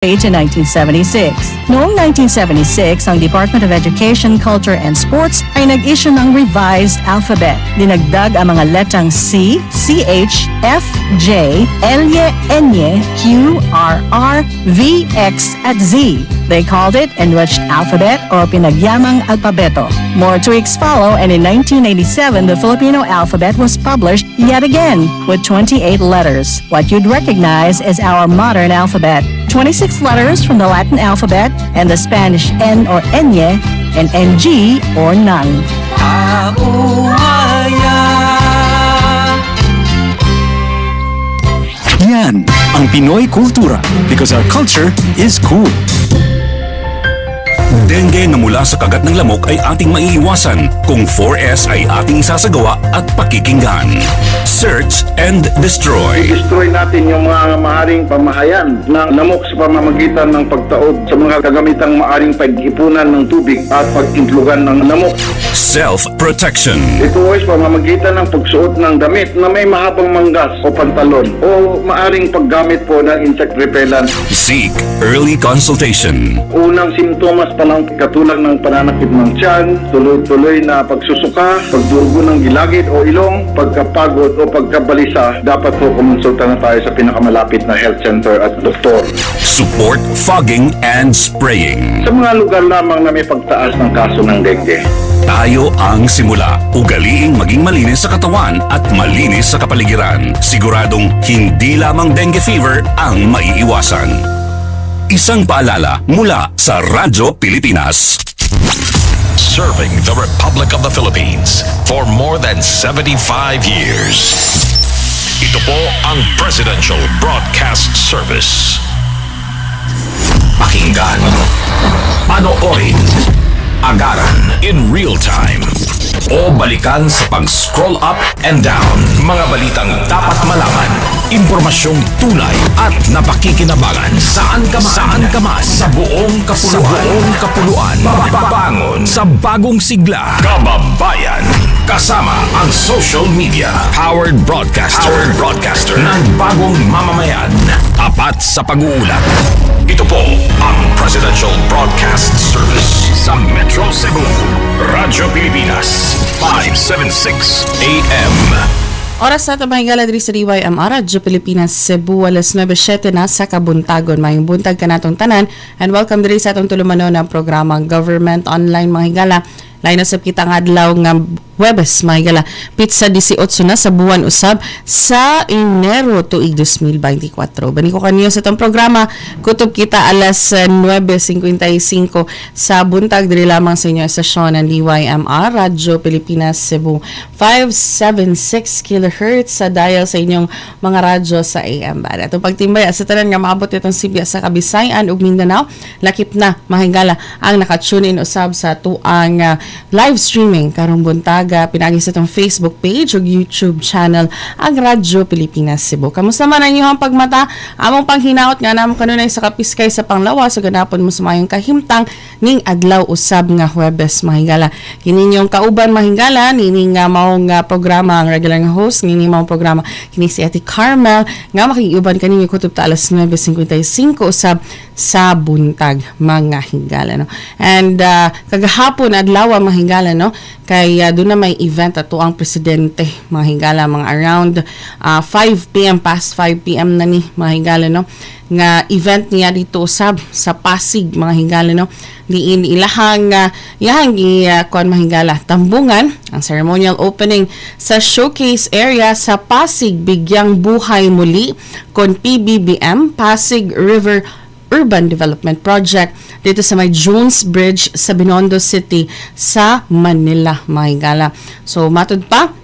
to 1976. Noong 1976, ang Department of Education, Culture and Sports ay nag-issue ng revised alphabet. Dinagdag ang mga letrang C, CH, F, J, L, N, Q, R, R, V, X at Z. They called it Enriched Alphabet or Pinagyamang Alpabeto. More tweaks follow, and in 1987, the Filipino alphabet was published yet again with 28 letters. What you'd recognize is our modern alphabet. 26 letters from the Latin alphabet and the Spanish N or Enye and NG or nang. Yan ang Pinoy kultura because our culture is cool. Dengue na mula sa kagat ng lamok ay ating maiiwasan kung 4S ay ating sasagawa at pakikinggan. Search and destroy. Destroy natin yung mga maaring pamahayan ng lamok sa pamamagitan ng pagtaob sa mga kagamitang maaring pag-ipunan ng tubig at pag-implugan ng lamok. Self-protection. Ito ay pamamagitan ng pagsuot ng damit na may mahabang manggas o pantalon o maaring paggamit po ng insect repellent. Seek early consultation. Unang simptomas pa lang katulad ng pananakit ng tiyan, tuloy-tuloy na pagsusuka, pagdurugo ng gilagid o ilong, pagkapagod o pagkabalisa, dapat po kumonsulta na tayo sa pinakamalapit na health center at doktor. Support fogging and spraying. Sa mga lugar lamang na may pagtaas ng kaso ng dengue. Tayo ang simula. Ugaliing maging malinis sa katawan at malinis sa kapaligiran. Siguradong hindi lamang dengue fever ang maiiwasan. Isang paalala mula sa Radyo Pilipinas. Serving the Republic of the Philippines for more than 75 years. Ito po ang Presidential Broadcast Service. Pakinggan, panoorin, agaran in real time o balikan sa pag-scroll up and down. Mga balitang dapat malaman, impormasyong tunay at napakikinabangan. Saan ka man sa buong kapuluan. Bangon sa bagong sigla. Kababayan, kasama ang social media. Powered broadcaster ng bagong mamamayan. Tapat sa pag-uulat. Ito po ang Presidential Broadcast Service sa Metro Cebu. Radyo Pilipinas, 576 AM. Oras na tamahingala diri sa DYMR, Radyo Pilipinas, Cebu, alas 9:07 na sa Kabuntagon. Mayong buntag ka natong tanan and welcome diri sa atong tulumano ng programang Government Online, mga higala. Lain na sa kita nga adlaw nga Huwebes, mga higala. Pizza 18 na sa buwan usab sa Enero tuig 2024. Bani ko kaniyo sa itong programa, kutob kita alas 9:55 sa buntag diri lamang sa inyo estasyon ng DYMR, Radyo Pilipinas, Cebu. 576 kHz sa dial sa inyong mga radyo sa AM band. Atong pagtimbay sa tanan nga maabot itong Sibya sa Kabisayan ug Mindanao, lakip na, mga higala, ang naka-tune in usab sa tuang live streaming karong buntaga pinagi sa itong Facebook page ug YouTube channel ang Radyo Pilipinas Cebu. Kamusta man ang inyong pagmata? Among panghinaot nga namon kanunay sa kapiskay sa panglawas ug ganapon mo sa mayong kahimtang ning adlaw usab nga Huwebes, mga higala. Kini ninyong kauban, mga higala, nini nga maong programa ang regular nga host nini maong programa kini si Ate Carmel nga makiuban kaninyo kutob ta alas 9:55 usab sa buntag, mga higala, no. And kagahapon adlaw, mga higala, no, kay doon na may event ato ang presidente, mga higala, mga around 5 p.m. past 5 p.m. na ni, mga higala, no, nga event niya dito sa Pasig, mga higala, no. Diin ilahang kuan, mga higala, tambungan ang ceremonial opening sa showcase area sa Pasig Bigyang Buhay Muli kon PBBM, Pasig River Urban Development Project dito sa may Jones Bridge sa Binondo City sa Manila, mga higala. So matud pa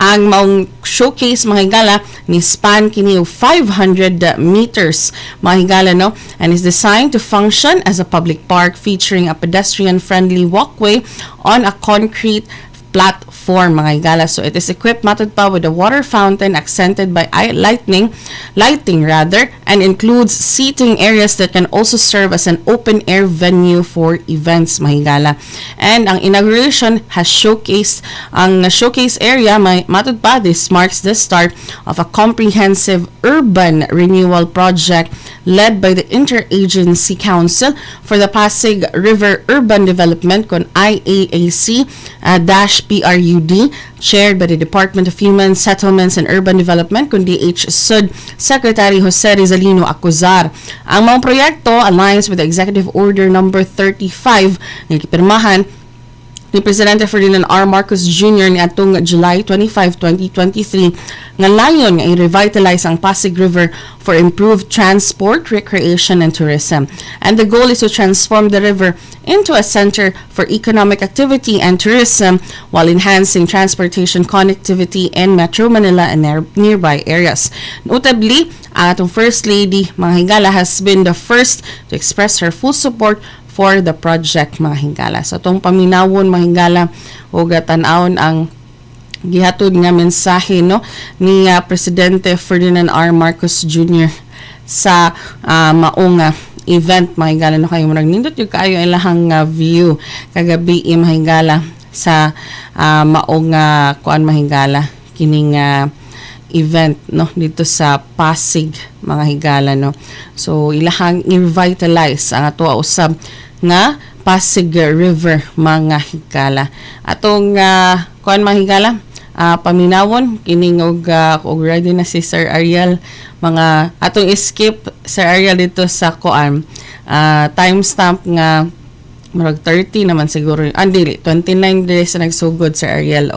ang maong showcase, mga higala, ni span kini 500 meters, mga higala, no, and is designed to function as a public park featuring a pedestrian friendly walkway on a concrete platform, mga higala. So it is equipped, matud pa, with a water fountain accented by lighting and includes seating areas that can also serve as an open air venue for events, mga higala. And ang inauguration has showcased ang showcase area, matud pa, this marks the start of a comprehensive urban renewal project led by the Interagency Council for the Pasig River Urban Development kon IAAC-PRUD, chaired by the Department of Human Settlements and Urban Development kun DH Sud Secretary Jose Rizalino Acuzar. Ang mga proyekto aligns with the Executive Order number 35 na gipirmahan ni Presidente Ferdinand R. Marcos Jr. ni atong July 25, 2023 nga layon nga i-revitalize ang Pasig River for improved transport, recreation, and tourism. And the goal is to transform the river into a center for economic activity and tourism while enhancing transportation connectivity in Metro Manila and nearby areas. Notably, ang atong First Lady, mga higala, has been the first to express her full support for the project, mga higala. So itong paminawon, mga higala, o tan-awon ang gihatod nga mensahe no ni Presidente Ferdinand R. Marcos Jr. sa maong event, mga higala, no kayo murag nindot yung kayo ilahang view kagabi, mga higala, sa maong kuan, mga higala, kining event no dito sa Pasig, mga higala, no. So ilahang i-revitalize ang ato usab nga Pasig River, mga higala. Atong kuan, mga higala, paminawon kining og ready na si Sir Ariel, mga atong skip Sir Ariel dito sa kuan timestamp nga murag 30 naman siguro, dili 29 days na nagsugod Sir Ariel.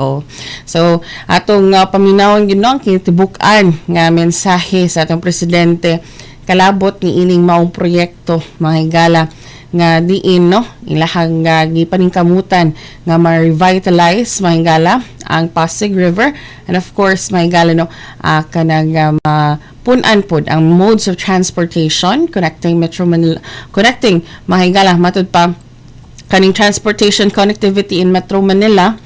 So atong paminawon ginong kinitibukan nga mensahe sa atong presidente kalabot ni ining maong proyekto, mga higala, nga diin no ilahang gipaningkamutan nga ma-revitalize, mga higala, ang Pasig River, and of course, mga higala, no kanang punan pod ang modes of transportation connecting Metro Manila, mga higala, matud pa kaning transportation connectivity in Metro Manila.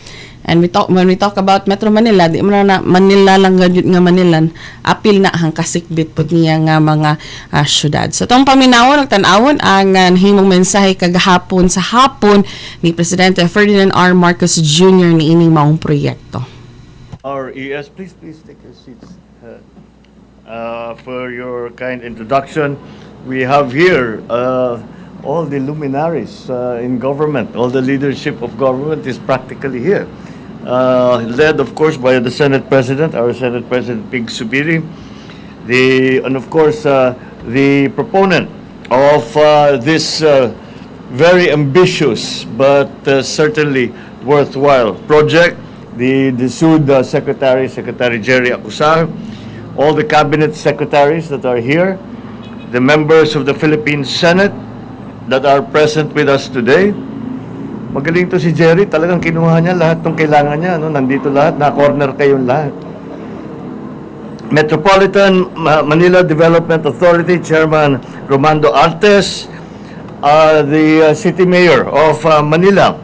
And when we talk about Metro Manila, di man na Manila lang gadyo nga Manilan, apil na ang kasikbit po niya nga mga syudad. So itong paminawon, nagtanawon ang himong mensahe kagahapon sa hapon ni Presidente Ferdinand R. Marcos Jr. ni ining maong proyekto. Our ES, please take your seats. For your kind introduction, we have here all the luminaries in government, all the leadership of government is practically here. Led, of course, by the Senate President, our Senate President Pig Subiri, and of course, the proponent of this very ambitious but certainly worthwhile project, the SUD Secretary Jerry Acuzar, all the cabinet secretaries that are here, the members of the Philippine Senate that are present with us today. Magaling to si Jerry, talagang kinuha niya lahat ng kailangan niya, no? Nandito lahat, na-corner kayong lahat. Metropolitan Manila Development Authority Chairman Romando Artes, the City Mayor of Manila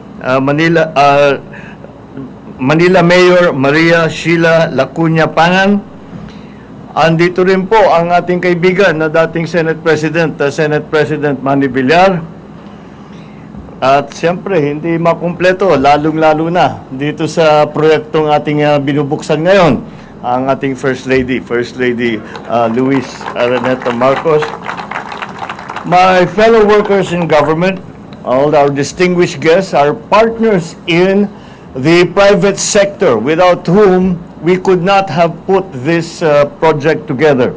Mayor Maria Sheila Lacuna Pangan. Andito rin po ang ating kaibigan na dating Senate President Manny Villar. At siyempre, hindi makumpleto, lalong-lalo na dito sa proyektong ating binubuksan ngayon, ang ating First Lady Luis Araneta Marcos. My fellow workers in government, all our distinguished guests, our partners in the private sector, without whom we could not have put this project together,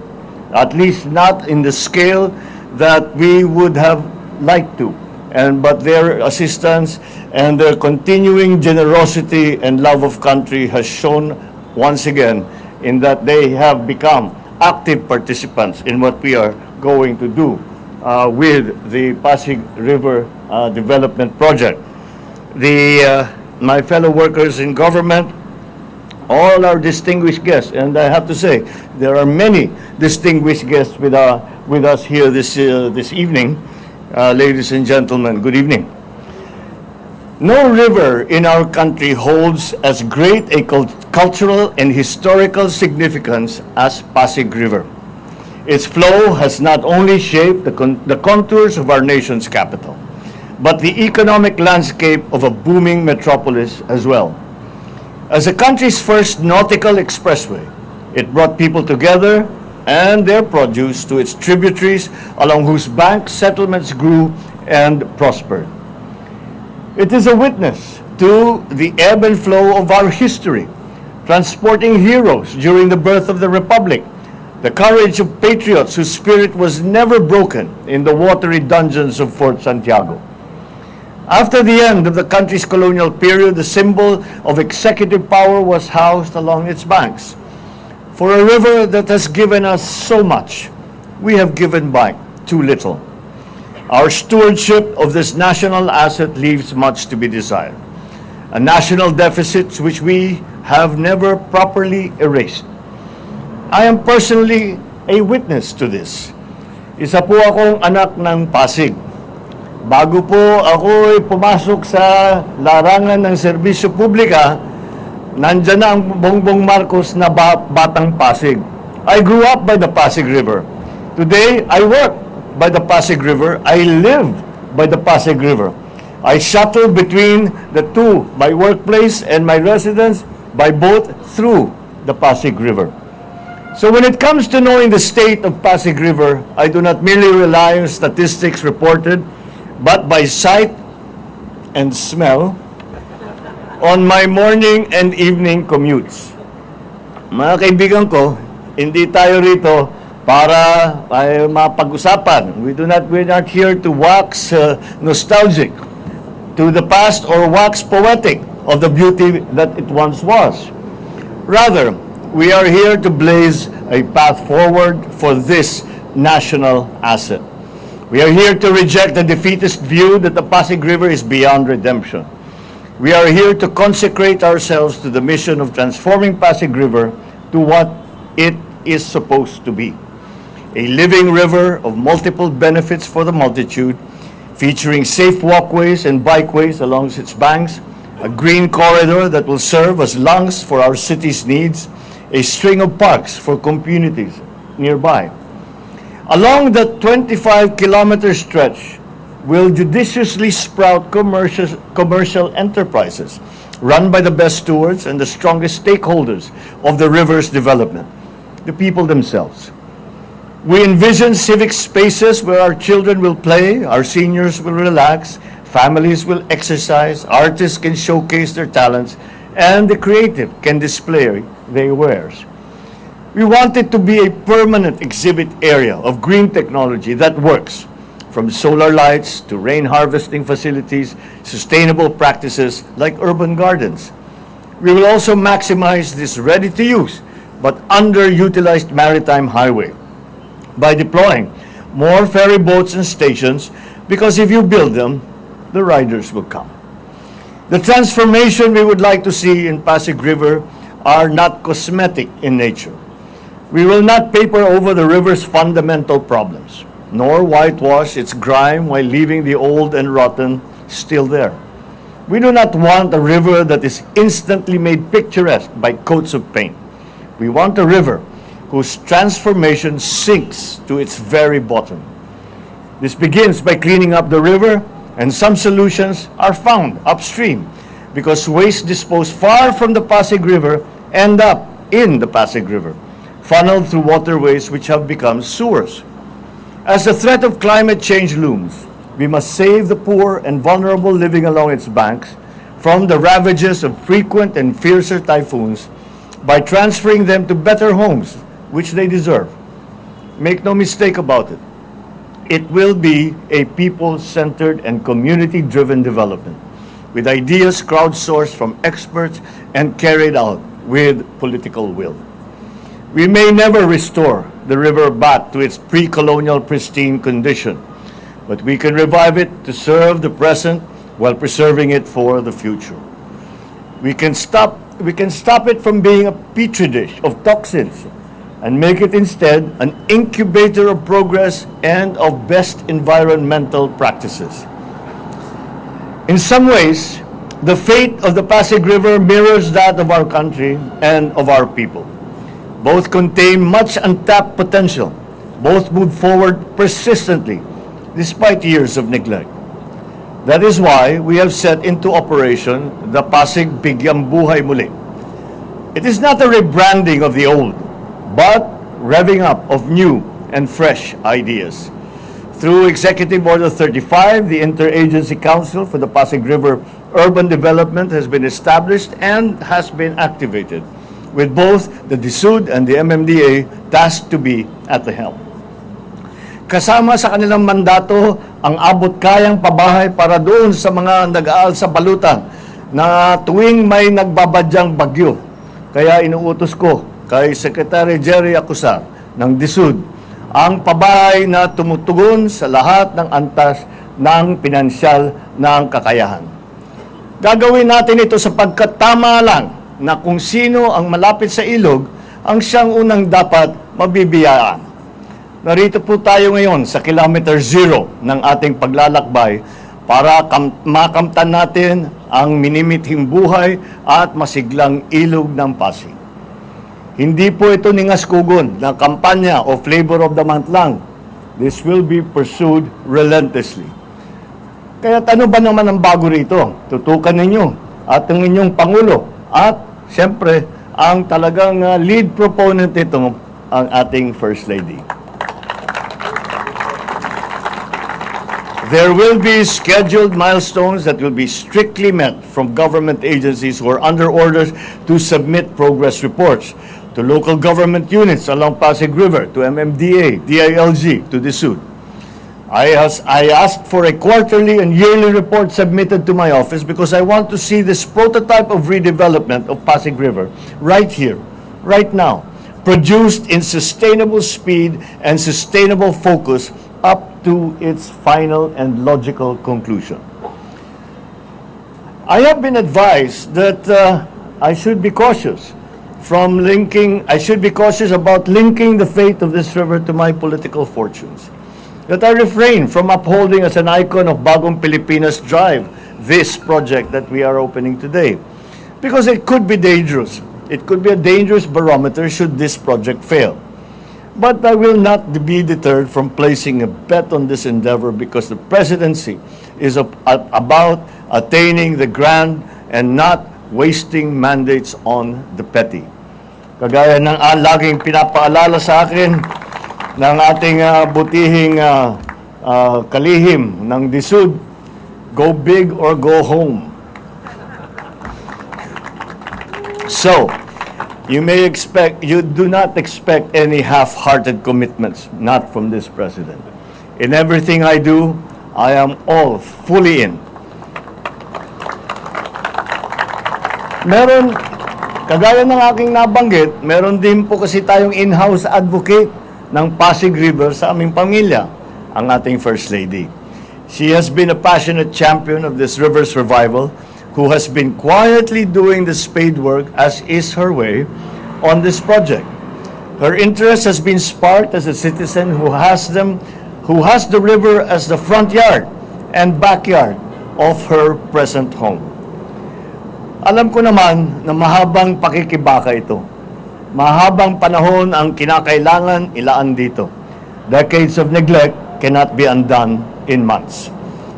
at least not in the scale that we would have liked to. But their assistance and their continuing generosity and love of country has shown once again in that they have become active participants in what we are going to do with the Pasig River Development Project. My fellow workers in government, all our distinguished guests, and I have to say there are many distinguished guests with us here this evening. Ladies and gentlemen, good evening. No river in our country holds as great a cultural and historical significance as Pasig River. Its flow has not only shaped the contours of our nation's capital, but the economic landscape of a booming metropolis as well. As the country's first nautical expressway, it brought people together, and their produce to its tributaries along whose banks settlements grew and prospered. It is a witness to the ebb and flow of our history, transporting heroes during the birth of the Republic, the courage of patriots whose spirit was never broken in the watery dungeons of Fort Santiago. After the end of the country's colonial period, the symbol of executive power was housed along its banks. For a river that has given us so much, we have given back too little. Our stewardship of this national asset leaves much to be desired. A national deficit which we have never properly erased. I am personally a witness to this. Isa po akong anak ng Pasig. Bago po ako pumasok sa larangan ng serbisyo publika, nandyan na ang Bongbong Marcos na batang Pasig. I grew up by the Pasig River. Today, I work by the Pasig River. I live by the Pasig River. I shuttle between the two, my workplace and my residence, by boat through the Pasig River. So when it comes to knowing the state of Pasig River, I do not merely rely on statistics reported, but by sight and smell on my morning and evening commutes. Mga kaibigan ko, hindi tayo rito para mapag-usapan. We're not here to wax nostalgic to the past or wax poetic of the beauty that it once was. Rather, we are here to blaze a path forward for this national asset. We are here to reject the defeatist view that the Pasig River is beyond redemption. We are here to consecrate ourselves to the mission of transforming Pasig River to what it is supposed to be. A living river of multiple benefits for the multitude, featuring safe walkways and bikeways along its banks, a green corridor that will serve as lungs for our city's needs, a string of parks for communities nearby. Along the 25-kilometer stretch will judiciously sprout commercial enterprises run by the best stewards and the strongest stakeholders of the river's development, the people themselves. We envision civic spaces where our children will play, our seniors will relax, families will exercise, artists can showcase their talents, and the creative can display their wares. We want it to be a permanent exhibit area of green technology that works, from solar lights to rain harvesting facilities, sustainable practices like urban gardens. We will also maximize this ready-to-use but underutilized maritime highway by deploying more ferry boats and stations, because if you build them, the riders will come. The transformation we would like to see in Pasig River are not cosmetic in nature. We will not paper over the river's fundamental problems, nor whitewash its grime while leaving the old and rotten still there. We do not want a river that is instantly made picturesque by coats of paint. We want a river whose transformation sinks to its very bottom. This begins by cleaning up the river, and some solutions are found upstream because waste disposed far from the Pasig River end up in the Pasig River, funneled through waterways which have become sewers. As the threat of climate change looms, we must save the poor and vulnerable living along its banks from the ravages of frequent and fiercer typhoons by transferring them to better homes, which they deserve. Make no mistake about it. It will be a people-centered and community-driven development, with ideas crowdsourced from experts and carried out with political will. We may never restore the river back to its pre-colonial pristine condition, but we can revive it to serve the present while preserving it for the future. We can stop it from being a petri dish of toxins and make it instead an incubator of progress and of best environmental practices. In some ways, the fate of the Pasig River mirrors that of our country and of our people. Both contain much untapped potential. Both move forward persistently, despite years of neglect. That is why we have set into operation the Pasig Bigyang Buhay Muli. It is not a rebranding of the old, but revving up of new and fresh ideas. Through Executive Order 35, the Interagency Council for the Pasig River Urban Development has been established and has been activated, with both the DSUD and the MMDA tasked to be at the helm. Kasama sa kanilang mandato ang abot-kayang pabahay para doon sa mga nag-aal sa balutan na tuwing may nagbabadyang bagyo. Kaya inuutos ko kay Secretary Jerry Acusar ng DSUD ang pabahay na tumutugon sa lahat ng antas ng pinansyal ng kakayahan. Gagawin natin ito sapagkat tama lang na kung sino ang malapit sa ilog ang siyang unang dapat mabibiyaan. Narito po tayo ngayon sa kilometer zero ng ating paglalakbay para makamtan natin ang minimithing buhay at masiglang ilog ng Pasig. Hindi po ito ningaskugon na kampanya o flavor of the month lang. This will be pursued relentlessly. Kaya ano ba naman ang bago rito? Tutukan ninyo at ang inyong Pangulo at siyempre ang talagang lead proponent nito ang ating First Lady. There will be scheduled milestones that will be strictly met from government agencies who are under orders to submit progress reports to local government units along Pasig River, to MMDA, DILG, to DSUD. I asked for a quarterly and yearly report submitted to my office because I want to see this prototype of redevelopment of Pasig River right here, right now, produced in sustainable speed and sustainable focus up to its final and logical conclusion. I have been advised that I should be cautious about linking the fate of this river to my political fortunes. That I refrain from upholding as an icon of Bagong Pilipinas Drive this project that we are opening today. Because it could be dangerous. It could be a dangerous barometer should this project fail. But I will not be deterred from placing a bet on this endeavor because the presidency is about attaining the grand and not wasting mandates on the petty. Kagaya ng laging pinapaalala sa akin ng ating butihing kalihim ng DSUD, go big or go home. So, you do not expect any half-hearted commitments, not from this president. In everything I do, I am all fully in. Kagaya ng aking nabanggit, meron din po kasi tayong in-house advocate ng Pasig River sa aming pamilya, ang ating First Lady. She has been a passionate champion of this river's revival, who has been quietly doing the spade work as is her way on this project. Her interest has been sparked as a citizen who has the river as the front yard and backyard of her present home. Alam ko naman na mahabang pakikibaka ito. Mahabang panahon ang kinakailangan ilaan dito. Decades of neglect cannot be undone in months.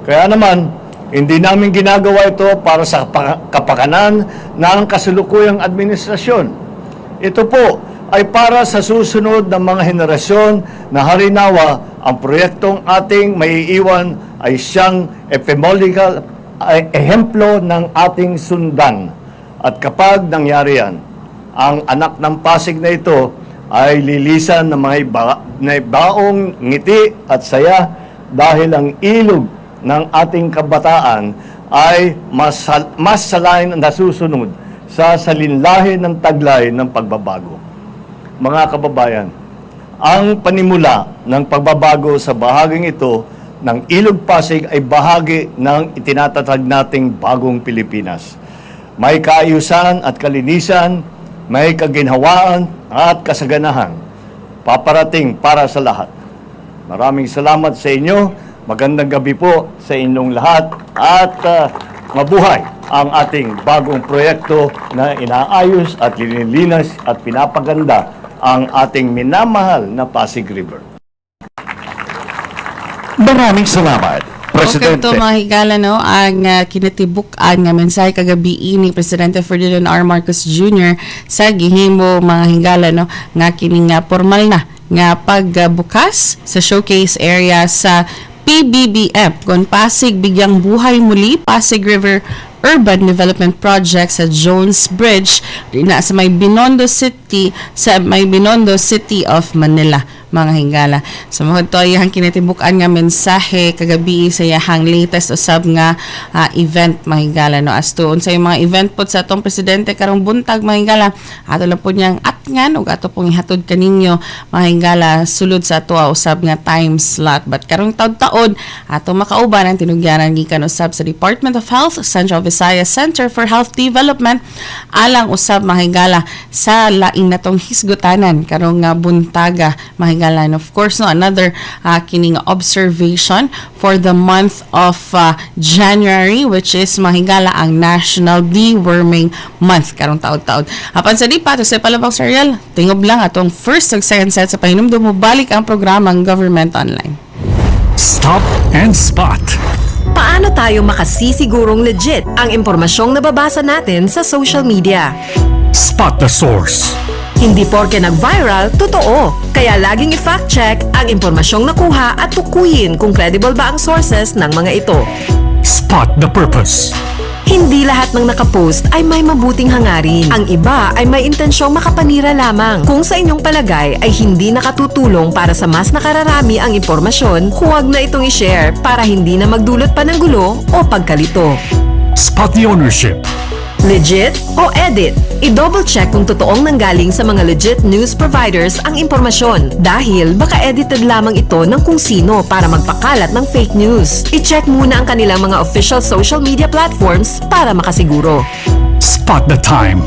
Kaya naman, hindi namin ginagawa ito para sa kapakanan ng kasalukuyang administrasyon. Ito po ay para sa susunod na mga henerasyon na harinawa ang proyektong ating maiiwan ay siyang ehemplo ng ating sundan. At kapag nangyari yan, ang anak ng Pasig na ito ay lilisan ng mga baong ngiti at saya dahil ang ilog ng ating kabataan ay mas salain na susunod sa salinlahi ng taglay ng pagbabago. Mga kababayan, ang panimula ng pagbabago sa bahaging ito ng Ilog Pasig ay bahagi ng itinatatag nating bagong Pilipinas. May kaayusan at kalinisan, may kaginhawaan at kasaganahan. Paparating para sa lahat. Maraming salamat sa inyo. Magandang gabi po sa inyong lahat at mabuhay ang ating bagong proyekto na inaayos at linilinas at pinapaganda ang ating minamahal na Pasig River. Maraming salamat, Presidente. Okay, ito mga higala, no, ang kinatibuk-an nga mensahe kagabi ni Presidente Ferdinand R. Marcos Jr. sa gihimo mga higala, no, nga kining formal na nga pagbukas sa showcase area sa PBBM kon Pasig Bigyang Buhay Muli Pasig River Urban Development Project sa Jones Bridge na sa may Binondo City of Manila mga hingala. Sa mga to iyang kinatibukan nga mensahe kagabi sa iyang latest usab nga event mga hingala, no, as to sa mga event po sa atong presidente karong buntag mga hingala, ato lang po niyang atngan ug ato pong ihatod kaninyo mga hingala sulod sa ato usab nga time slot. But karong taud-taon ato makauban ang tinugyanan gikan usab sa Department of Health, Central Visayas Center for Health Development alang usab mga hingala sa laing natong hisgutanan karong buntaga mga hingala. And of course, no, another kining observation for the month of January, which is mahigala ang National Deworming Month karong taud-taud. Apan sa di pa to sa palabang serial, tingob lang atong first ug second set sa pahinumdum mo balik ang programang Government Online. Stop and Spot. Paano tayo makasisigurong legit ang impormasyong nababasa natin sa social media? Spot the source. Hindi porke nag-viral, totoo. Kaya laging i-fact check ang impormasyong nakuha at tukuyin kung credible ba ang sources ng mga ito. Spot the purpose. Hindi lahat ng nakapost ay may mabuting hangarin. Ang iba ay may intensyong makapanira lamang. Kung sa inyong palagay ay hindi nakatutulong para sa mas nakararami ang impormasyon, huwag na itong i-share para hindi na magdulot pa ng gulo o pagkalito. Spot the ownership. Legit o edit? I-double check kung totoong nanggaling sa mga legit news providers ang impormasyon dahil baka edited lamang ito ng kung sino para magpakalat ng fake news. I-check muna ang kanilang mga official social media platforms para makasiguro. Spot the time.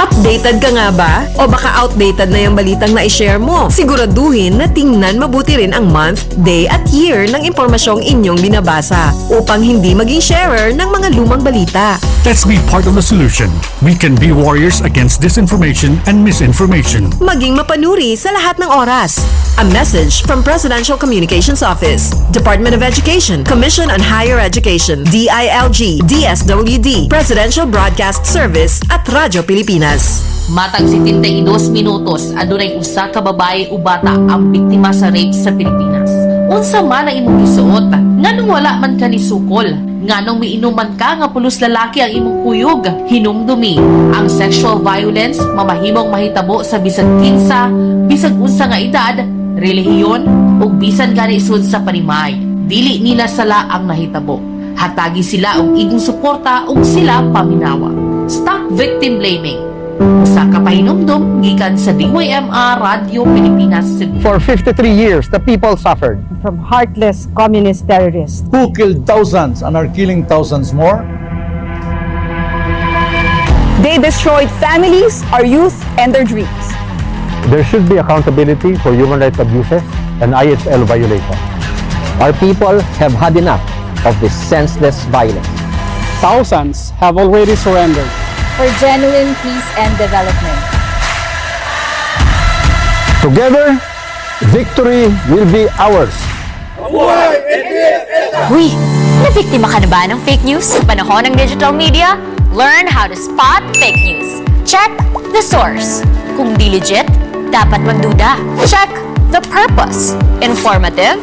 Updated ka nga ba? O baka outdated na yung balitang na-share mo? Siguraduhin na tingnan mabuti rin ang month, day at year ng impormasyong inyong binabasa upang hindi maging sharer ng mga lumang balita. Let's be part of the solution. We can be warriors against disinformation and misinformation. Maging mapanuri sa lahat ng oras. A message from Presidential Communications Office, Department of Education, Commission on Higher Education, DILG, DSWD, Presidential Broadcast Service at Radyo Pilipinas. Matag 72 minutos adunay usa ka babae o bata ang biktima sa rape sa Pilipinas. Unsa man ang imong gisuot? Nganong wala man ka ni sukol? Nganong miinuman ka nga pulos lalaki ang imong kuyog? Hinumdumi. Ang sexual violence mamahimong mahitabo sa bisag kinsa, bisag unsa nga edad, relihiyon ug bisan gani isud sa panimay. Dili nila sala ang nahitabo. Hatagi sila og igong suporta ug sila paminawa. Stop victim blaming. Usa ka pahinumdum gikan sa DYMR Radio Pilipinas Cebu. For 53 years, the people suffered from heartless communist terrorists who killed thousands and are killing thousands more. They destroyed families, our youth, and their dreams. There should be accountability for human rights abuses and IHL violations. Our people have had enough of this senseless violence. Thousands have already surrendered for genuine peace and development. Together, victory will be ours. Uy, nabiktima ka na ba ng fake news sa panahon ng digital media? Learn how to spot fake news. Check the source. Kung di legit, dapat magduda. Check the purpose. Informative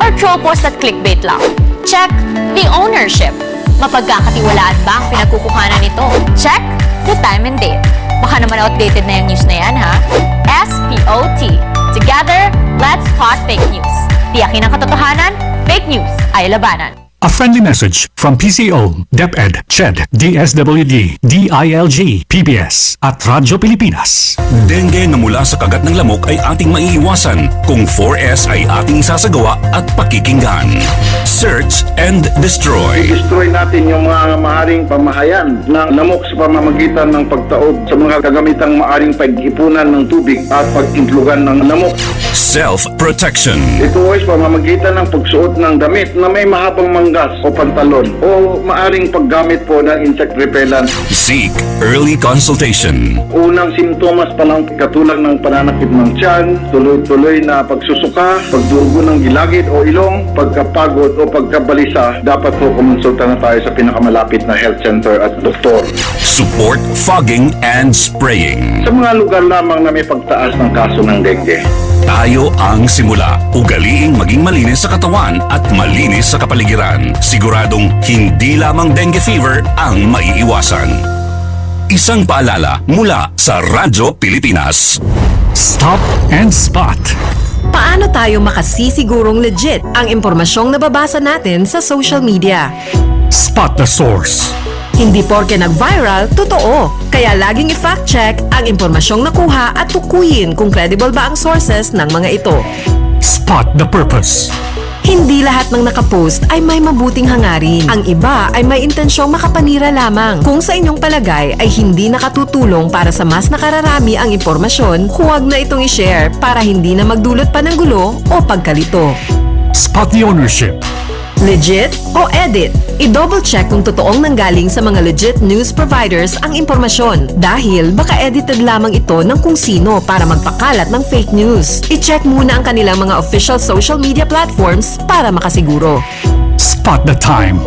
or troll post at clickbait lang. Check the ownership. Mapagkakatiwalaan ba ang pinagkukuhanan nito? Check the time and date. Baka naman outdated na yung news na yan, ha? SPOT. Together, let's spot fake news. Tiyakin ang katotohanan, fake news ay labanan. A friendly message from PCO, DepEd, CHED, DSWD, DILG, PBS at Radyo Pilipinas. Dengue na mula sa kagat ng lamok ay ating maiiwasan kung 4S ay ating sasagawa at pakikinggan. Search and destroy. Destroy natin yung mga maaring pamahayan ng lamok sa pamamagitan ng pagtaob sa mga kagamitang maaring pag-ipunan ng tubig at pag-intlugan ng lamok. Self-protection. Ito ay pamamagitan ng pagsuot ng damit na may mahabang manggas o pantalon o maaring paggamit po ng insect repellent. Seek early consultation. Unang simptomas pa lang katulad ng pananakit ng tiyan, tuloy-tuloy na pagsusuka, pagdurugo ng gilagid o ilong, pagkapagod o o pagkabalisa, dapat po kumonsulta na tayo sa pinakamalapit na health center at doktor. Support fogging and spraying. Sa mga lugar lamang na may pagtaas ng kaso ng dengue. Tayo ang simula. Ugaliing maging malinis sa katawan at malinis sa kapaligiran. Siguradong hindi lamang dengue fever ang maiiwasan. Isang paalala mula sa Radyo Pilipinas. Stop and Spot. Paano tayo makasisigurong legit ang impormasyong nababasa natin sa social media? Spot the source. Hindi porke nag-viral, totoo. Kaya laging i-fact check ang impormasyong nakuha at tukuyin kung credible ba ang sources ng mga ito. Spot the purpose. Hindi lahat ng nakapost ay may mabuting hangarin. Ang iba ay may intensyong makapanira lamang. Kung sa inyong palagay ay hindi nakatutulong para sa mas nakararami ang impormasyon, huwag na itong i-share para hindi na magdulot pa ng gulo o pagkalito. Spot the ownership. Legit o edit? I-double check kung totoong nanggaling sa mga legit news providers ang impormasyon dahil baka edited lamang ito ng kung sino para magpakalat ng fake news. I-check muna ang kanilang mga official social media platforms para makasiguro. Spot the time.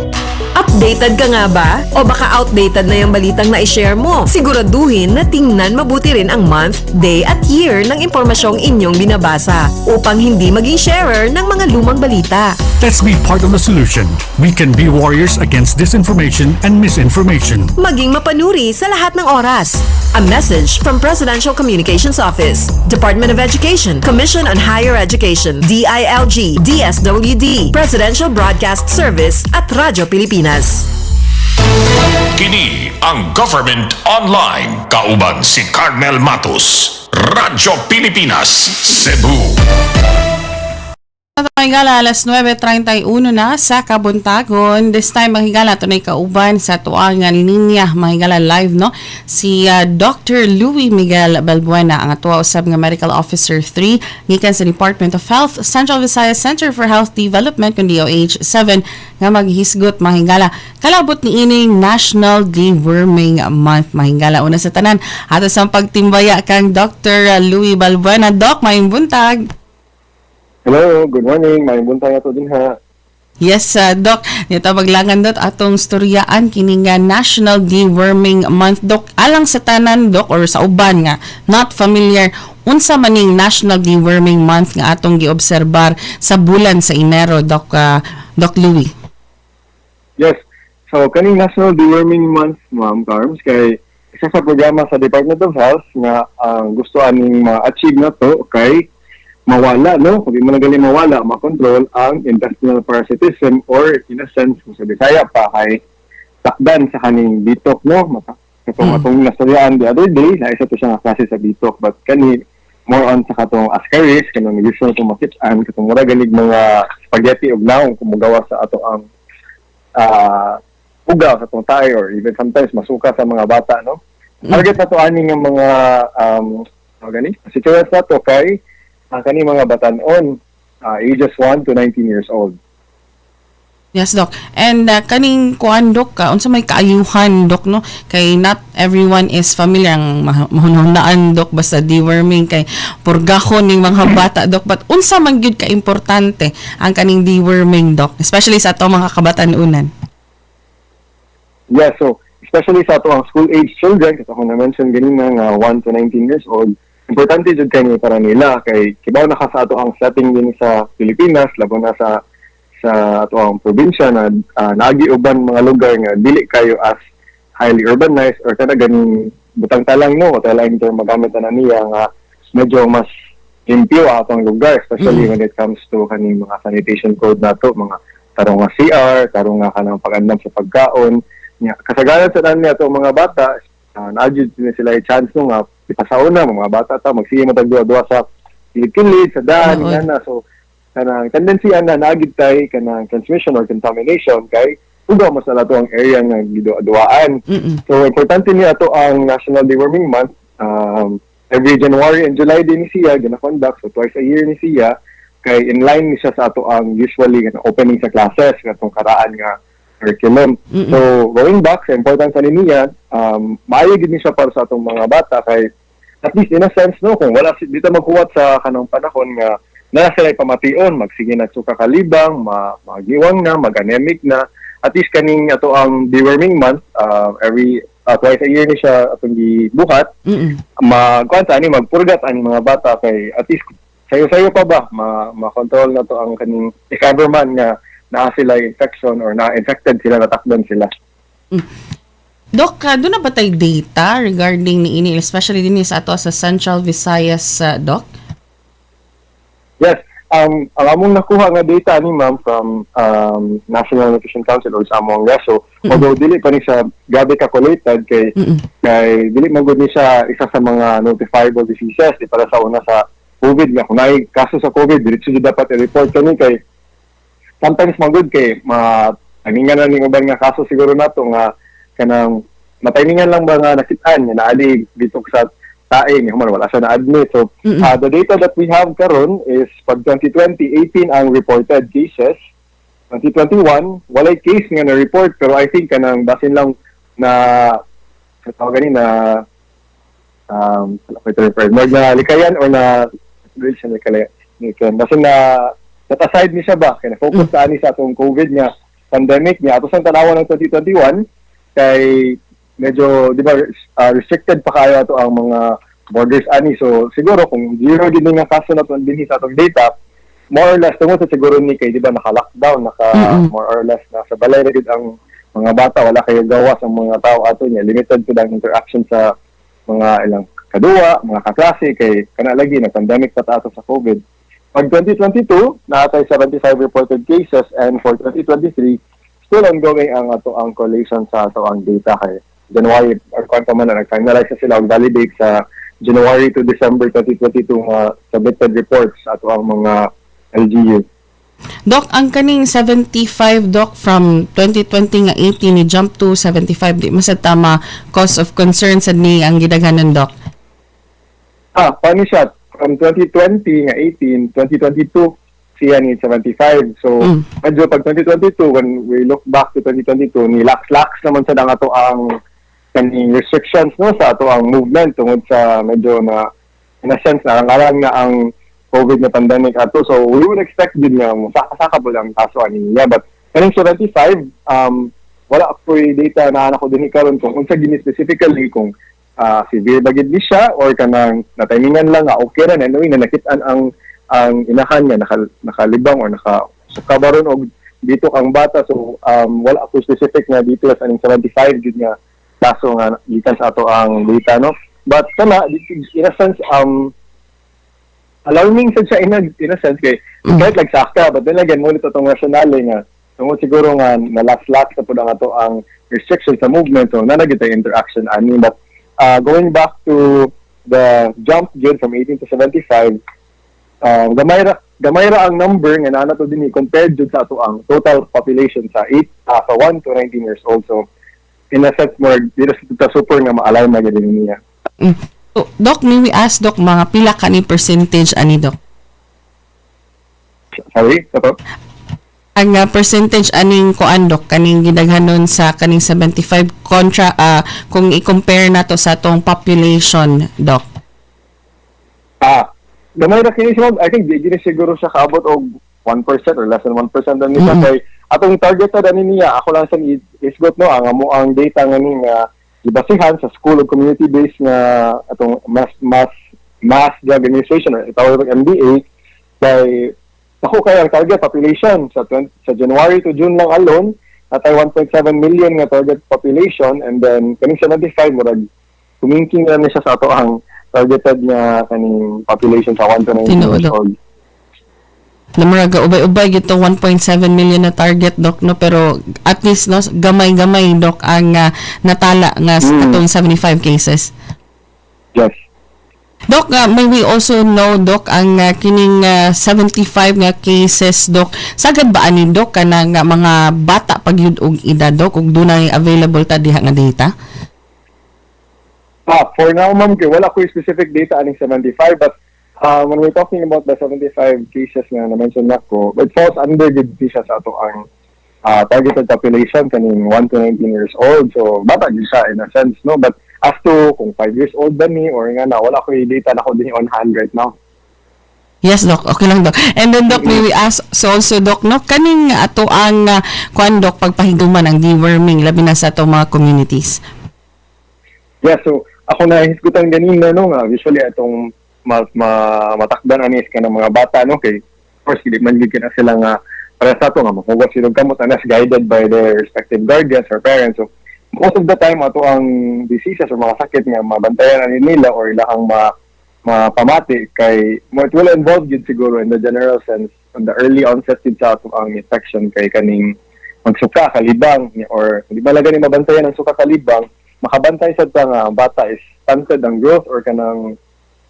Updated ka nga ba? O baka outdated na yung balitang na-share mo? Siguraduhin na tingnan mabuti rin ang month, day at year ng impormasyong inyong binabasa upang hindi maging sharer ng mga lumang balita. Let's be part of the solution. We can be warriors against disinformation and misinformation. Maging mapanuri sa lahat ng oras. A message from Presidential Communications Office, Department of Education, Commission on Higher Education, DILG, DSWD, Presidential Broadcast Service at Radyo Pilipinas. Kini ang Government Online. Kauban si Carmel Matus. Radyo Pilipinas, Cebu. Mahigala, alas 9:31 na sa Kabuntagon. This time, mahigala, ito na kauban sa tuang ninya. Mahigala live, no? Si Dr. Louis Miguel Balbuena, ang atuwa usab nga Medical Officer 3, gikan sa Department of Health, Central Visayas Center for Health Development, kung DOH-7, nga maghisgot, mahigala. Kalabot ni ining National Deworming Month, mahigala. Una sa tanan, ato sa pagtimbaya kang Dr. Louis Balbuena. Doc, mayong buntag. Hello, good morning. May buntay ato din ha. Yes, Doc. Dito baglangan dot atong storyaan kini nga National Deworming Month, Doc. Alang sa tanan, Doc, or sa uban nga not familiar, unsa maning National Deworming Month nga atong giobserbar sa bulan sa Enero, Doc, Doc Louis? Yes. So, kaning National Deworming Month, Ma'am Carms, kay isa sa programa sa Department of Health nga gusto aning ma-achieve na to, kay mawala, no? Kung di mo nagaling mawala, makontrol ang intestinal parasitism or in a sense, kung sa Bisaya pa, kay takdan sa kaning bitok, no? Atong nastoryaan the other day, na isa to siya nga klase sa bitok, but kani more on sa katong ascaris, kanang usual itong makitaan, katong mura galig mga spaghetti og naong kumugawa sa ato ang ugaw sa itong tayo, or even sometimes masuka sa mga bata, no? Target na to ani ng mga situas na to kay kani mga batanon, ages 1 to 19 years old. Yes, Doc. And kaning kuan, Doc, unsa may kaayuhan, Doc, no? Kay not everyone is familiar ang mahunahunaan, Doc, basta deworming kay purgahon ning mga bata, Doc. But unsa man gyud ka importante ang kaning deworming, Doc, especially sa ato mga kabatanunan? Yeah, so especially sa ato ang school age children, kasi ako na-mention ganina nga 1 to 19 years old, importante jud kay para nila kay kibaw na ka sa ato ang setting din sa Pilipinas, labo na sa ato ang probinsya na nagiuban mga lugar nga dili kayo as highly urbanized or kada ganing butang talang, no, talang term magamit na niya nga medyo mas limpyo atong lugar, especially when it comes to kaning mga sanitation code nato, mga tarong nga CR, tarong nga kanang pag-andam sa pagkaon. Kasagaran sa niya ato mga bata, na-adjust din sila yung chance no nga ipasauna mga bata ta magsiya matagduwa sa kilid sa daan na, so kanang tendency na naagid tay kanang transmission or contamination kay ugaw mas na to ang area nga giduaan. So importante niya to ang National Deworming Month. Every January and July din ni siya gina-conduct, so twice a year ni siya kay in line ni siya sa ato ang usually nga opening sa classes katong karaan nga curriculum. So, going back sa importance sa niya, maayo gid ni siya para sa atong mga bata kay at least in a sense, no, kung wala dito magkuwat sa kanang panahon nga na sila pamation, magsige na suka kalibang, magiwang na, mag-anemic na. At least kaning ato ang deworming month, every twice a year ni siya atong gibuhat, magpurgat ani mga bata kay at least sayo-sayo pa ba, ma-control na to ang kaning if ever man nga naa sila infection or na-infected sila, natakdan sila. Doc, doon na ba tayo data regarding ni ini, especially din sa ato sa Central Visayas, Doc? Yes. Ang among nakuha nga data ni ma'am from National Nutrition Council or sa among RESO, although dili pa ni siya gabi calculated kay dili man gud ni siya isa sa mga notifiable diseases para sa una sa COVID nga kung naay kaso sa COVID diretso dapat i-report kani kay sometimes magud kay taningan na ning uban nga kaso siguro nato nga kanang matiningan lang ba nga nakitaan nga naali dito sa taing, wala siya na-admit. So, the data that we have karon is pag 2020, 18 ang reported cases. 2021, walay case nga na-report, pero I think kanang basin lang na likayan or na basin na set aside ni siya ba? Kaya na-focus sa ani sa atong COVID nga pandemic niya. Ato sa tanawan ng 2021, kay medyo, di ba, restricted pa kayo ito ang mga borders ani. So, siguro kung zero din nga kaso na ito din sa itong data, more or less, tungkol sa siguro ni kay, di ba, naka-lockdown, more or less, nasa balay na din ang mga bata, wala kayo gawas ang mga tao ato niya, limited to ang interaction sa mga ilang kadua, mga kaklase, kay kanalagi na pandemic pa tato sa COVID. Pag 2022, naatay 75 reported cases, and for 2023, still ongoing ang ato ang collation sa ato ang data kay January or kung pa man na nag-finalize na sila validate sa January to December 2022 submitted reports ato ang mga LGU. Doc, ang kaning 75, Doc, from 2020 nga 18 ni jump to 75, di masad tama cause of concern sa ni ang gidaghanon, Doc? Paano siya? From 2020 nga 18, 2022 siya ni 75. So, medyo pag 2022, when we look back to 2022, ni lax-lax naman sa ato ang kaning restrictions no sa ato ang movement tungod sa medyo na in a sense na nga ang COVID na pandemic ato. So we would expect din nga saka po lang kaso ani niya, but kaning 75 wala po data na ako din karon kung unsa gini specifically kung severe bagid ni siya or kanang natimingan lang nga okay ra na anyway na nakitaan ang inahan niya nakalibang or nakasukabaron og dito ang bata. So wala po specific nga details aning 75 gid nga kaso nga gikan sa ato ang data no, but kana in a sense alarming sa siya in a sense kay kahit nagsaka, but then again mo nito tong rationale nga tungod siguro nga nalax-lax sa pud ang ato ang restriction sa movement, so nanagita interaction ani. But going back to the jump jud from 18 to 75, gamay ra ang number nga naa to dinhi compared jud sa ato ang total population sa 1 to 19 years old. So in a sense, more dito sa super nga ma-alarm na gano'n niya. So, Doc, may we ask, Doc, mga pila ka ni percentage ani, Doc? Sorry? Ito? Ang percentage aning kuan, Doc, kaning gidaghanon sa kaning 75 kontra kung i-compare nato sa tong population, Doc? Gamay ra kini siya, I think di siguro siya kaabot og 1% or less than 1% dan nila kay atong target na din niya ako lang sa isgot no ang amo ang data nga ni nga gibasihan sa school of community based nga atong mass drug administration or tawag MDA kay ako kay ang target population sa January to June lang alone natay 1.7 million nga target population, and then kaning 75 murag kumingking na siya sa ato ang targeted nga kaning population sa 1 to 19 years old. Namaraga ubay-ubay gito 1.7 million na target, Doc, no, pero at least no gamay-gamay, Doc, ang natala nga atong 75 cases. Yes. Doc, may we also know, Doc, ang kining 75 nga cases, Doc, sagad ba ani, Doc, kanang mga bata pagyud og edad, Doc, ug dunay available ta diha nga data? For now, ma'am, wala ko specific data aning 75, but when we're talking about the 75 cases nga na-mention na ko, it falls under siya sa ato ang targeted population kaning 1 to 19 years old. So, bata din siya in a sense, no? But as to kung 5 years old ba ni or nga na, wala ko yung data na ko din on hand right now. Yes, Doc. Okay lang, Doc. And then, Doc, may we ask so also, Doc, no, kaning ato ang kuan, Doc, pagpahiduman ang deworming, labi na sa ato mga communities. Yeah, so ako na hisgutan ganina no nga usually atong matakdan anis ka ng mga bata no kay of course hindi man gid na sila nga para sa ato nga mahugot sila kamot anas guided by their respective guardians or parents. So most of the time ato ang diseases or mga sakit nga mabantayan ani nila or ilahang mapamati kay it will involve yun siguro in the general sense on the early onset yun sa ato ang infection kay kaning magsuka kalibang or di ba lagani mabantayan ang suka kalibang makabantay sa nga bata is stunted ang growth or kanang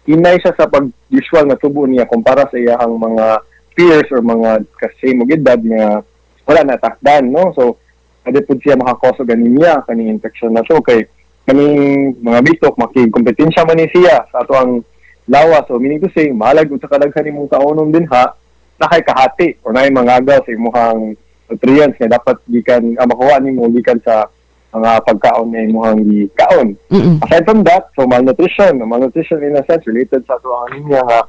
hinay siya sa pag-usual na tubo niya kumpara sa iyang mga peers or mga kasi mo edad nga wala na takdan, no? So, adi po siya makakoso anemia, kaning infection na to. Kay kaning mga bitok, makikompetensya man ni siya sa ato ang lawas. So, meaning to say, mahalag sa kadaghan ni mong kaunom din ha, na kay kahati or na yung mga agaw sa imuhang nutrients na dapat gikan makuha ni mo gikan sa mga pagkaon na imuhang gikaon. Aside from that, so malnutrition in a sense related sa ato ang anemia ha,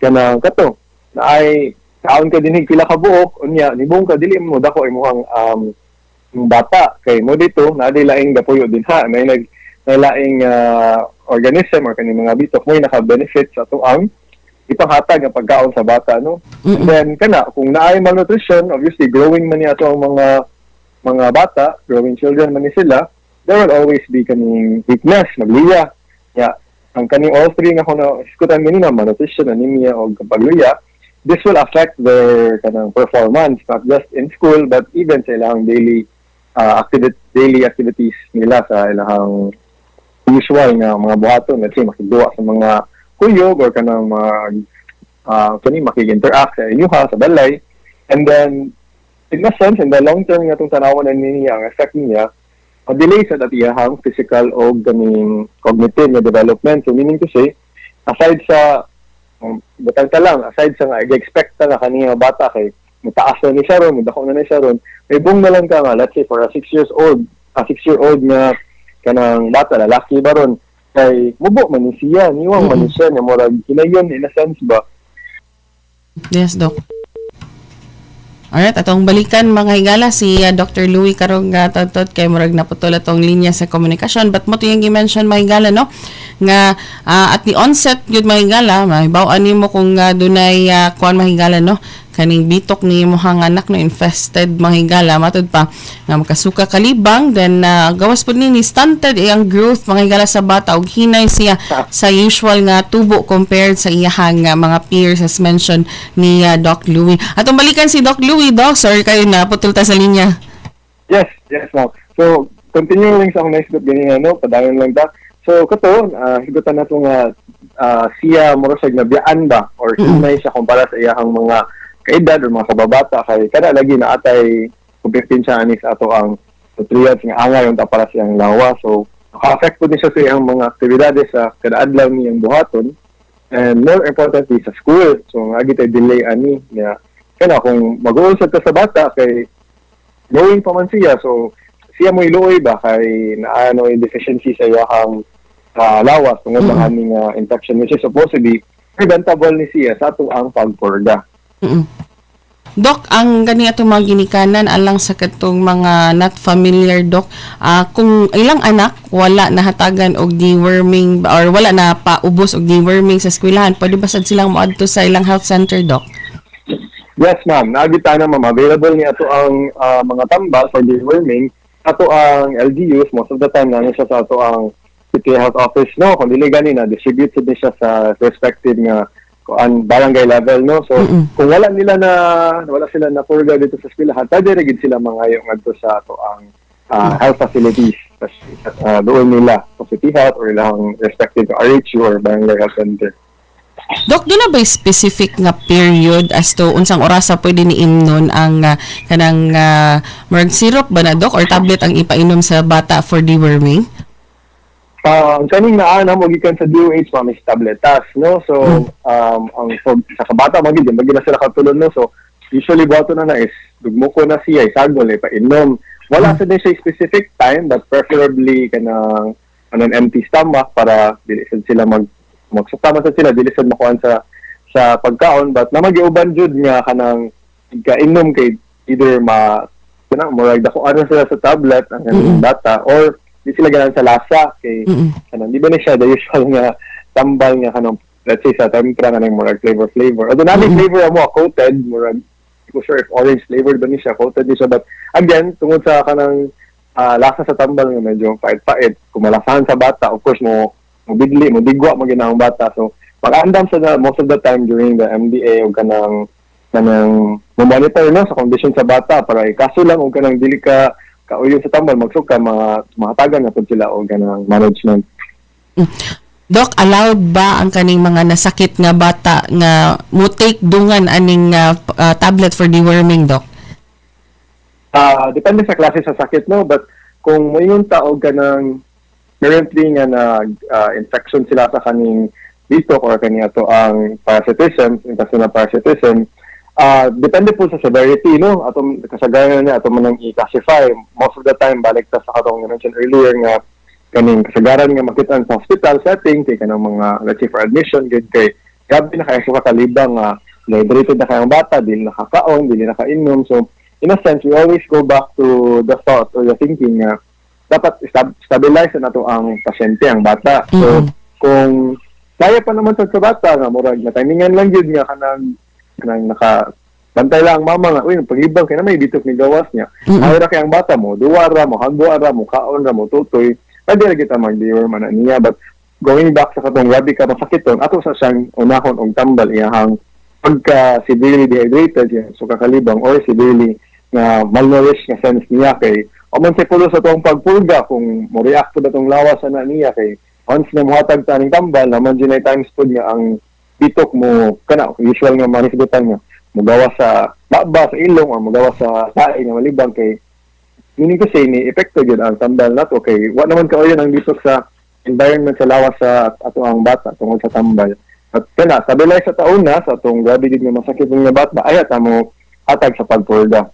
kanang kato na ay kaon ka dinig pila ka buok unya nibong ka dili mo dako imuhang bata kay mo dito na di laing gapuyo din ha may laing organism or kaning mga bitok mo naka-benefit sa ato ang ipanghatag nga pagkaon sa bata no. And then kana kung naay malnutrition obviously growing man ni ato ang mga bata, growing children man ni sila, there will always be kaning weakness, magluya. Yeah. Ang kaning all three nga kuno iskutan ganina malnutrition, anemia o pagluya, this will affect their kanang performance not just in school but even sa ilang daily activities nila sa ilang usual nga mga buhaton, let's say makigduwa sa mga kuyog or kanang makig-interact sa inyuha sa balay. And then in a sense, in the long term nga itong tanawan na niya, ang effect niya, delay sa datiyahang physical o ganing cognitive na development. So meaning to say, aside sa, aside sa nga, i-expect na kanina bata kay, mataas na ni siya ron, mudako na ni siya ron, may buong na lang ka nga, let's say for a 6-year-old nga kanang bata, lalaki ba ron, kay mubo man ni siya, niwang man ni siya, na murag, kinayon in a sense ba? Yes, Doc. Alright, atong balikan mga higala si Dr. Louie karong tadtod kay murag naputol atong linya sa komunikasyon but mo to yung i-mention mga higala no nga at the onset gyud mga higala mahibaw-an nimo kung dunay kuan mga higala no kaning bitok ni imong anak no infested mga higala matud pa nga makasuka kalibang then gawas pud ni stunted ang growth mga higala sa bata ug hinay siya sa usual nga tubo compared sa iyahang mga peers as mentioned ni Doc Louie. Atong balikan si Doc Louie, Doc, sorry kayo na putol ta sa linya. Yes ma'am. So continuing sa akong next group ganina no padayon lang ta. So kato higutan nato nga siya morosag na biyaan ba or hinay siya kumpara sa iyahang mga kaedad o mga kababata kay kada lagi na atay kompetensya ani sa ato ang nutrients nga angay yung para siyang lawa. So naka-affect po din siya sa iyang mga aktibidades sa kada adlaw niyang buhaton and more importantly sa school. So nga gitay delay ani nga kana kung mag-uusap ka sa bata kay growing pa man siya so siya mo iluoy ba kay naano yung deficiency sa iyang lawas tungod sa aning infection which is supposedly preventable ni siya sa ato ang pagpurga. Doc, ang ganito mga ginikanan alang sa katong mga not familiar, Doc, kung ilang anak wala nahatagan og deworming or wala na paubos og deworming sa eskwelahan, pwede ba sad silang moadto sa ilang health center, Doc? Yes, ma'am. Nagita na ma'am. Available niya ato ang mga tambal for deworming. Ato ang LGUs, most of the time na siya sa ato ang city health office, no? Kung dili gani na distributed din siya sa respective nga ang barangay level, no? So, kung wala sila na purga dito sa eskwelahan, pwede rin sila mangayo ngadto sa ato ang health facilities. Doon nila sa city health or ilang respective RHU or barangay health center. Doc, doon na ba specific nga period as to unsang orasa pwede ni imnon ang kanang merg syrup ba na, Doc, or tablet ang ipainom sa bata for deworming? Ang kaning naana mo gikan sa DOH ma'am is tabletas, no? So ang sa kabata magid bagi na sila katulon, no? So usually buhaton na is dugmo ko na siya isagol painom. Wala sa din siya specific time but preferably kanang an empty stomach para dili sila magsukama sa sila dili sad makuan sa sa pagkaon, but namagiuban jud nga kanang kainom kay either murag dako ano sila sa tablet ang kanang bata, or di sila ganan sa lasa kay kanang di ba ni siya the usual nga tambal nga kanang let's say sa tempra nga nang murag flavor. Although namin flavor mo coated, murag hindi ko sure if orange flavored ba ni siya, coated di siya, but again tungod sa kanang lasa sa tambal nga medyo pait-pait, kumalasahan sa bata, of course mo bidli, mo digwa mo ginahang bata. So mag-andam sa most of the time during the MDA o kanang monitor no sa condition sa bata para ikaso lang o kanang dili ka kauyo sa tambal magsuka mga tagan na pud sila o kanang management. Doc, allowed ba ang kaning mga nasakit nga bata nga mo take dungan aning tablet for deworming, Doc? Depende sa klase sa sakit, no? But kung moingon taog ka ng currently nga infection sila sa kaning dito or kaniya to ang parasitism, intestinal parasitism, depende po sa severity, no? Atong kasagaran niya, atong manang i-classify. Most of the time, balik ta sa katong mentioned earlier nga kaning kasagaran nga makita sa hospital setting, kay kanang mga, let's say, for admission, kay grabe na kayo sa kakalibang dehydrated na kayang bata, dili nakakaon, dili nakainom. So, in a sense, we always go back to the thought or the thinking na dapat stabilize na ito ang pasyente, ang bata. So, kung kaya pa naman sa bata, nga murag na timingan lang yun nga kanang nakabantay lang ang mama nga, uy, paglibang kaya na may dito ni gawas niya. Ayaw na kayang bata mo, duwara mo, hagbuara mo, kaon ra mo, tutoy, pwede na kita mag-deworm na niya. But going back sa katong grabe ka masakiton, ato sa siyang unahon og tambal, iyahang pagka severely dehydrated, yan, so kakalibang, or severely nga malnourished nga sense niya kay o man sa pulo sa itong pagpulga kung mo-react po na itong lawas na niya kay once na muhatag sa aning tambal naman dyan ay times po nga ang bitok mo kana usual nga manisgutan nga mugawa sa baba sa ilong o mugawa sa tae nga malibang kay meaning ko say ni epekto yun ang tambal na to kay wa naman kauyon ang bitok sa environment sa lawas sa ato ang bata tungkol sa tambal at kana stabilize sa taon na sa itong grabe din nga masakit ng bata ayat mo hatag sa pagpulga.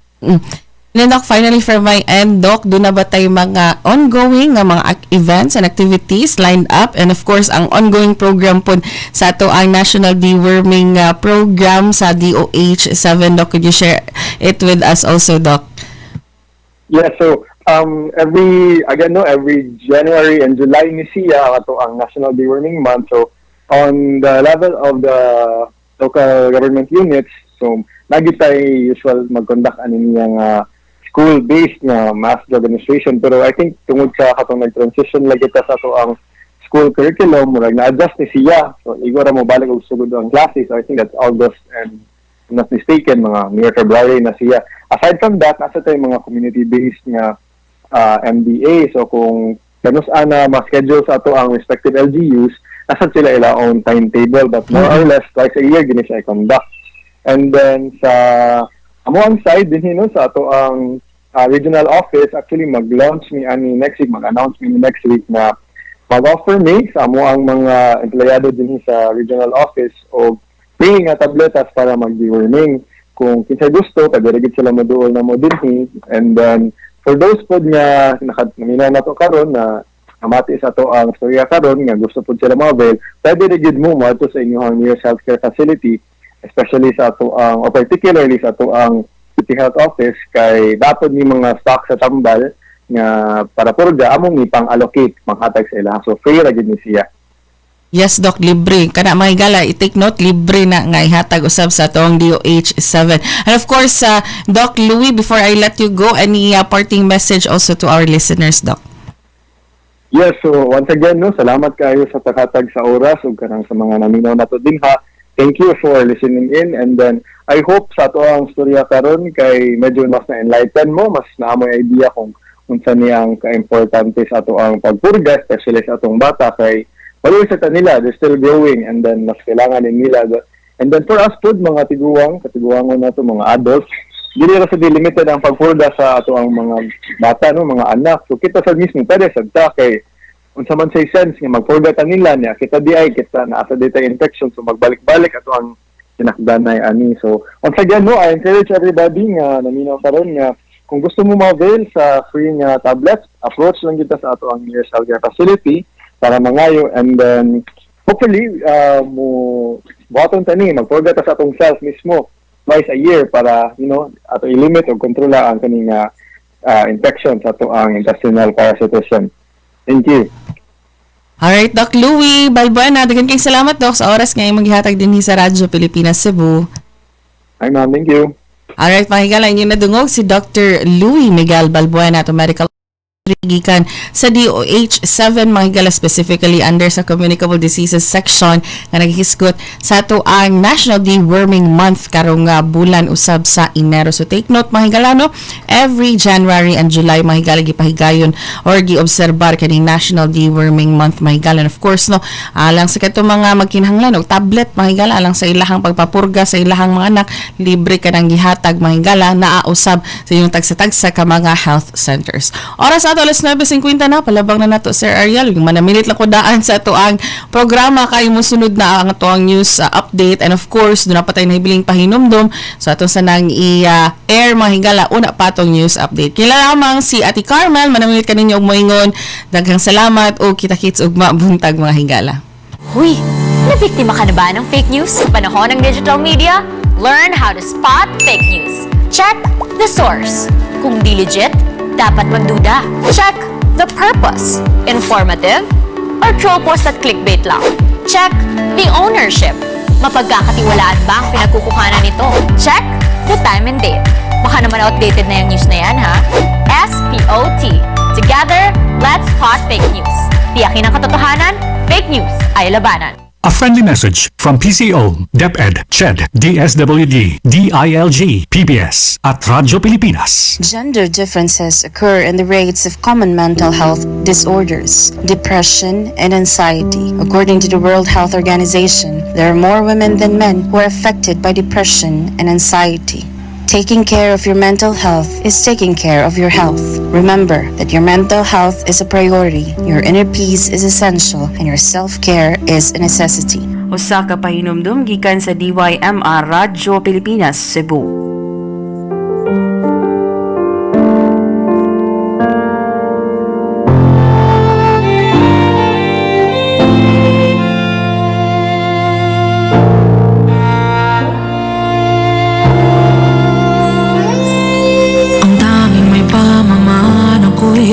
Then, Doc, finally from my end, Doc, doon na ba tayo mga ongoing nga mga events and activities lined up? And of course, ang ongoing program po sa ato ang National Deworming Program sa DOH-7. Doc, could you share it with us also, Doc? Yeah, so every January and July ni siya ato ang National Deworming Month. So on the level of the local government units, so lagi tayo usual mag-conduct niyang school-based nga mass administration, pero I think tungod sa katong nag-transition lagi ta sa ato ang school curriculum, murag na-adjust ni siya. So igora mo balik og sugod ang classes. So I think that's August and if I'm not mistaken, mga near February na siya. Aside from that, nasa tayo mga community-based nga MDA. So kung ganus ana ma-schedule sa ato ang respective LGUs, nasa sila ila own timetable, but more or less twice a year gini siya i-conduct. And then sa amuang side din sa ato ang regional office, actually mag-launch ni ani next week, mag-announce ni next week na mag-offer me sa amuang mga empleyado din sa regional office o free nga tabletas para mag-deworming. Kung kinsa gusto, kadirigid sila maduol na mo din. And then for those po nga naminaw na to karon na amati sa to ang storya karon nga gusto po sila ma-avail, pwede rigid mo to sa inyong nearest healthcare facility, especially sa ato ang or particularly sa ato ang city health office kay dapat ni mga stock sa tambal nga para purga among ipang-allocate manghatag sa ila. So free ra gid ni siya. Yes, Doc, libre. Kana mga higala, i-take note, libre na nga ihatag usab sa atong DOH-7. And of course, Doc Louie, before I let you go, any parting message also to our listeners, Doc? Yes, so once again, salamat kayo sa paghatag sa oras ug kanang sa mga naminaw nato dinha. Thank you for listening in, and then I hope sa ato ang storya karon kay medyo mas na-enlighten mo, mas naamoy idea kung unsa niyang ka-importante sa ato ang pagpurga, especially sa atong bata kay wala sa kanila, they're still growing, and then mas kailangan din nila. And then for us po, mga katiguangon na ito, mga adults, hindi rin sa limited ang pagpurga sa ato ang mga bata, mga anak. So kita sa mismo, pwede sa kay unsa man say sense nga magpurga ta nila niya, kita di ay, kita naasa data infection, so magbalik-balik ato ang sinakdanay ani. So once again, I encourage everybody nga naminaw karon nga kung gusto mo ma-avail sa free nga tablets, approach lang kita sa ato ang nearest healthcare facility para mangayo, and then hopefully, buhaton tani, magpurga ta sa atong self mismo twice a year para, ato i-limit o kontrola ang kaning infection sa ato ang intestinal parasitism. Thank you. Alright, Doc Louie Balbuena, daghang kayong salamat, Doc, sa oras ngayon maghihatag din sa Radyo Pilipinas Cebu. Hi, ma'am. Thank you. Alright, pakinggan inyo nadungog si Dr. Louie Miguel Balbuena, to medical gikan sa DOH 7 mga higala, specifically under sa Communicable Diseases section nga naghisgot sa ato ang National Deworming Month karong bulan usab sa Enero. So take note mga higala, no, every January and July mga higala gipahigayon or giobserbar kaning National Deworming Month mga higala. And of course, no, alang sa kato mga magkinahanglan og tablet mga higala alang sa ilahang pagpapurga sa ilahang mga anak, libre ka nang gihatag mga higala, naausab sa inyong tagsa-tagsa ka mga health centers. Oras ato alas 9:50 na, palabang na nato Sir Ariel, yung manaminit lang ko daan sa ato ang programa kay mo sunod na ang ato ang news update, and of course doon na patay na hibiling pahinumdum so ato sa nang air mga higala una pa atong news update. Kila lamang si Ate Carmel, manaminit kaninyo og moingon, daghang salamat o kita-kits og mabuntag mga higala. Huy, nabiktima ka na ba ng fake news sa panahon ng digital media? Learn how to spot fake news. Check the source. Kung di legit, dapat magduda. Check the purpose. Informative or troll post at clickbait lang. Check the ownership. Mapagkakatiwalaan ba ang pinagkukuhanan nito? Check the time and date. Baka naman outdated na yung news na yan, ha? SPOT. Together, let's spot fake news. Tiyakin ang katotohanan, fake news ay labanan. A friendly message from PCO, DepEd, CHED, DSWD, DILG, PBS, at Radyo Pilipinas. Gender differences occur in the rates of common mental health disorders, depression, and anxiety. According to the World Health Organization, there are more women than men who are affected by depression and anxiety. Taking care of your mental health is taking care of your health. Remember that your mental health is a priority, your inner peace is essential, and your self-care is a necessity. Usa ka pahinumdum gikan sa DYMR Radyo Pilipinas Cebu.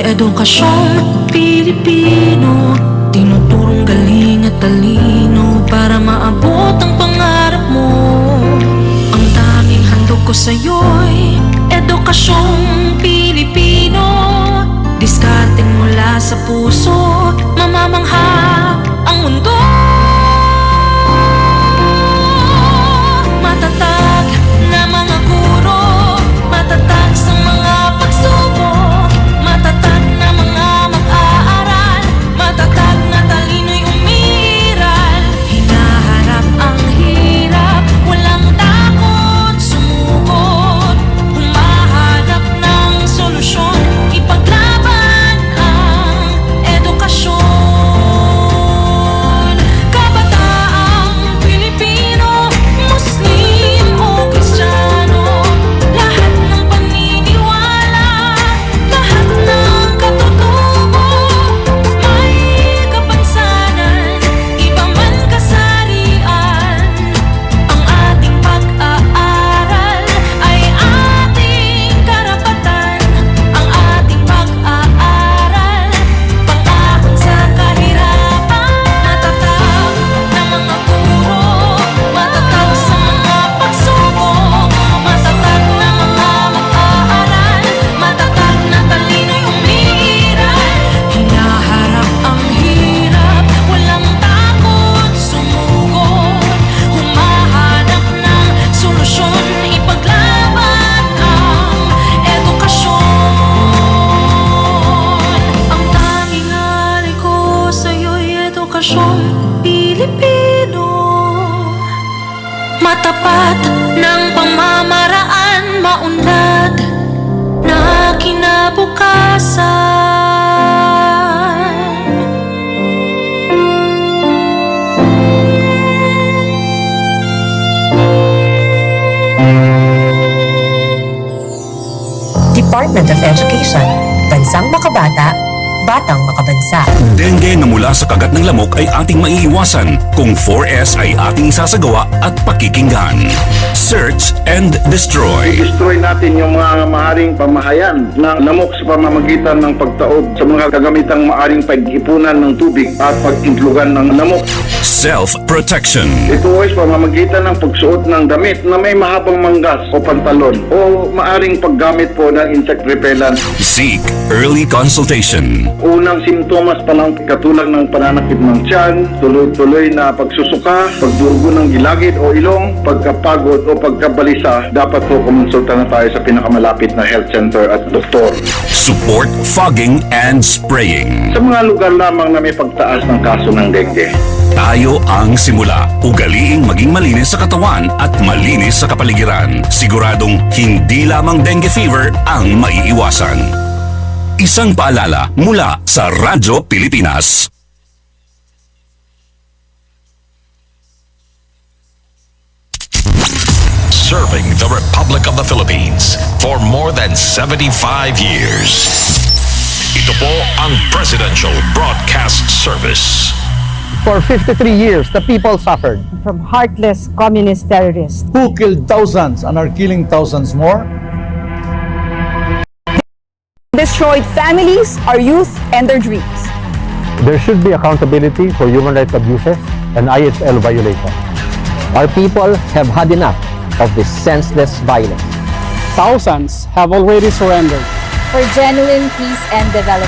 Edukasyong Pilipino, tinuturong galing at talino para maabot ang pangarap mo. Ang tanging handog ko sa'yo'y Edukasyong Pilipino. Diskarteng mula sa puso, mamamangha ang mundo. Matatag na mga guro, matatag sa mga pagsubok, matatag na mga mag-aaral, matatag na talino'y umiiral. Hinaharap ang hirap, walang takot sumugod, humahanap ng solusyon, ipaglaban ang edukasyon. Kabataang Pilipino, Muslim o Kristiyano, lahat ng paniniwala, lahat ng katutubo, may kapansanan, iba man kasarian. Ang ating pag-aaral ay ating karapatan. Ang ating pag-aaral, pang-ahon sa kahirapan. Matatag na mga guro, matatag sa mga pagsubok, matatag na mga mag-aaral, matatag na talino'y umiiral. Hinaharap ang hirap, walang takot sumugod, humahanap ng solusyon, ipaglaban ang edukasyon. Ang tanging alay ko sa'yo'y Edukasyong Pilipino. Matapat ng pamamaraan, maunlad na kinabukasan. Department of Education, Bansang Makabata, batang makabansa. Dengue na mula sa kagat ng lamok ay ating maiiwasan kung 4S ay ating sasagawa at pakikinggan. Search and destroy. Destroy natin yung mga maaring pamahayan ng lamok sa pamamagitan ng pagtaob sa mga kagamitang maaring pag-ipunan ng tubig at pag-intlugan ng lamok. Self-protection. Ito ay sa pamamagitan ng pagsuot ng damit na may mahabang manggas o pantalon o maaring paggamit po ng insect repellent. Seek early consultation. Unang simptomas pa lang katulad ng pananakit ng tiyan, tuloy-tuloy na pagsusuka, pagdurugo ng gilagid o ilong, pagkapagod o pagkabalisa, dapat po kumonsulta na tayo sa pinakamalapit na health center at doktor. Support fogging and spraying. Sa mga lugar lamang na may pagtaas ng kaso ng dengue. Tayo ang simula. Ugaliing maging malinis sa katawan at malinis sa kapaligiran. Siguradong hindi lamang dengue fever ang maiiwasan. Isang paalala mula sa Radyo Pilipinas. Serving the Republic of the Philippines for more than 75 years. Ito po ang Presidential Broadcast Service. For 53 years, the people suffered from heartless communist terrorists who killed thousands and are killing thousands more. destroyed families, our youth, and their dreams. There should be accountability for human rights abuses and IHL violations. Our people have had enough of this senseless violence. Thousands have already surrendered for genuine peace and development.